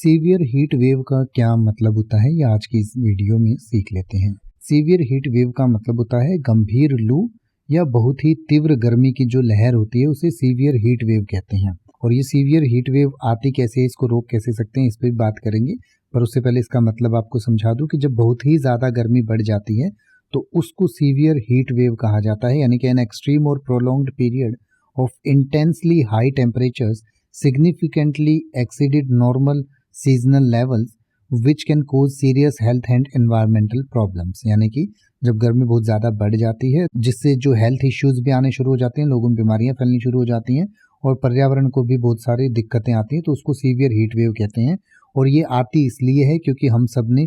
Severe heat wave का क्या मतलब होता है, ये आज की इस वीडियो में सीख लेते हैं। सीवियर हीट वेव का मतलब होता है गंभीर लू या बहुत ही तीव्र गर्मी की जो लहर होती है उसे सीवियर हीट वेव कहते हैं। और ये सीवियर हीट वेव आती कैसे है, इसको रोक कैसे सकते हैं, इस पर बात करेंगे। पर उससे पहले इसका मतलब आपको समझा दूं कि जब बहुत ही ज़्यादा गर्मी बढ़ जाती है तो उसको सीवियर हीट वेव कहा जाता है, यानी कि एन एक्सट्रीम और prolonged period of intensely high temperatures significantly exceeded normal seasonal levels which can cause serious health and environmental problems। यानी कि जब गर्मी बहुत ज़्यादा बढ़ जाती है जिससे जो हेल्थ इश्यूज भी आने शुरू हो जाते हैं, लोगों में बीमारियां फैलनी शुरू हो जाती हैं और पर्यावरण को भी बहुत सारी दिक्कतें आती हैं, तो उसको सीवियर हीट वेव कहते हैं। और ये आती इसलिए है क्योंकि हम सब ने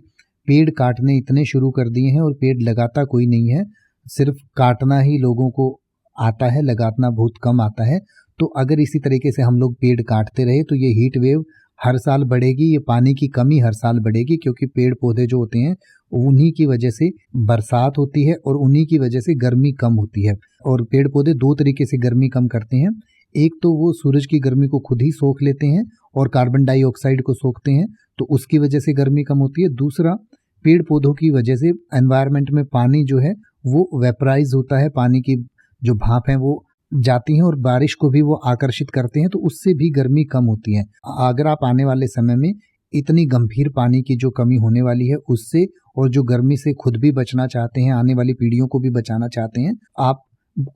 पेड़ काटने इतने शुरू कर दिए हैं और पेड़ लगाता कोई नहीं है, सिर्फ काटना ही लोगों को आता है, लगाना बहुत कम आता है। तो अगर इसी तरीके से हम लोग पेड़ काटते रहे तो ये हीट वेव हर साल बढ़ेगी, ये पानी की कमी हर साल बढ़ेगी, क्योंकि पेड़ पौधे जो होते हैं उन्हीं की वजह से बरसात होती है और उन्हीं की वजह से गर्मी कम होती है। और पेड़ पौधे दो तरीके से गर्मी कम करते हैं, एक तो वो सूरज की गर्मी को खुद ही सोख लेते हैं और कार्बन डाइऑक्साइड को सोखते हैं, तो उसकी वजह से गर्मी कम होती है। दूसरा, पेड़ पौधों की वजह से एनवायरनमेंट में पानी जो है वो वेपराइज होता है, पानी की जो भाप है वो जाती हैं और बारिश को भी वो आकर्षित करते हैं, तो उससे भी गर्मी कम होती है। अगर आप आने वाले समय में इतनी गंभीर पानी की जो कमी होने वाली है उससे और जो गर्मी से खुद भी बचना चाहते हैं, आने वाली पीढ़ियों को भी बचाना चाहते हैं, आप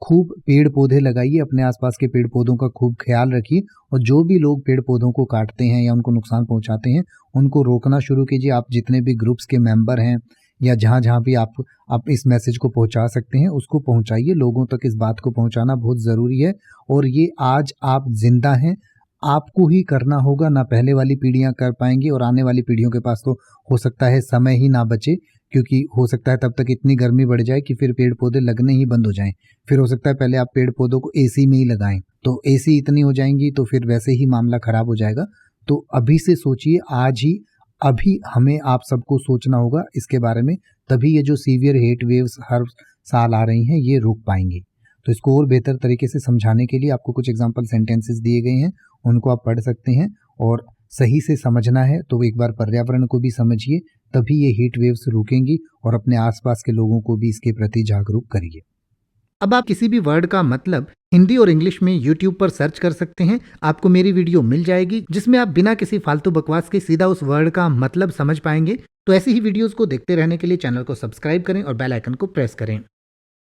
खूब पेड़ पौधे लगाइए, अपने आसपास के पेड़ पौधों का खूब ख्याल रखिए और जो भी लोग पेड़ पौधों को काटते हैं या उनको नुकसान पहुंचाते हैं उनको रोकना शुरू कीजिए। आप जितने भी ग्रुप्स के मेंबर हैं या जहाँ जहाँ भी आप इस मैसेज को पहुंचा सकते हैं उसको पहुंचाइए, लोगों तक इस बात को पहुंचाना बहुत ज़रूरी है। और ये आज आप जिंदा हैं, आपको ही करना होगा, ना पहले वाली पीढ़ियां कर पाएंगी और आने वाली पीढ़ियों के पास तो हो सकता है समय ही ना बचे, क्योंकि हो सकता है तब तक इतनी गर्मी बढ़ जाए कि फिर पेड़ पौधे लगने ही बंद हो जाएं। फिर हो सकता है पहले आप पेड़ पौधों को एसी में ही लगाएं, तो एसी इतनी हो जाएंगी तो फिर वैसे ही मामला खराब हो जाएगा। तो अभी से सोचिए, आज ही अभी हमें आप सबको सोचना होगा इसके बारे में, तभी ये जो सीवियर हीट वेव्स हर साल आ रही हैं ये रुक पाएंगी। तो इसको और बेहतर तरीके से समझाने के लिए आपको कुछ एग्जांपल सेंटेंसेस दिए गए हैं, उनको आप पढ़ सकते हैं और सही से समझना है तो एक बार पर्यावरण को भी समझिए, तभी ये हीट वेव्स रुकेंगी और अपने आसपास के लोगों को भी इसके प्रति जागरूक करिए। अब आप किसी भी वर्ड का मतलब हिंदी और इंग्लिश में YouTube पर सर्च कर सकते हैं, आपको मेरी वीडियो मिल जाएगी जिसमें आप बिना किसी फालतू बकवास के सीधा उस वर्ड का मतलब समझ पाएंगे। तो ऐसी ही वीडियोस को देखते रहने के लिए चैनल को सब्सक्राइब करें और बेल आइकन को प्रेस करें।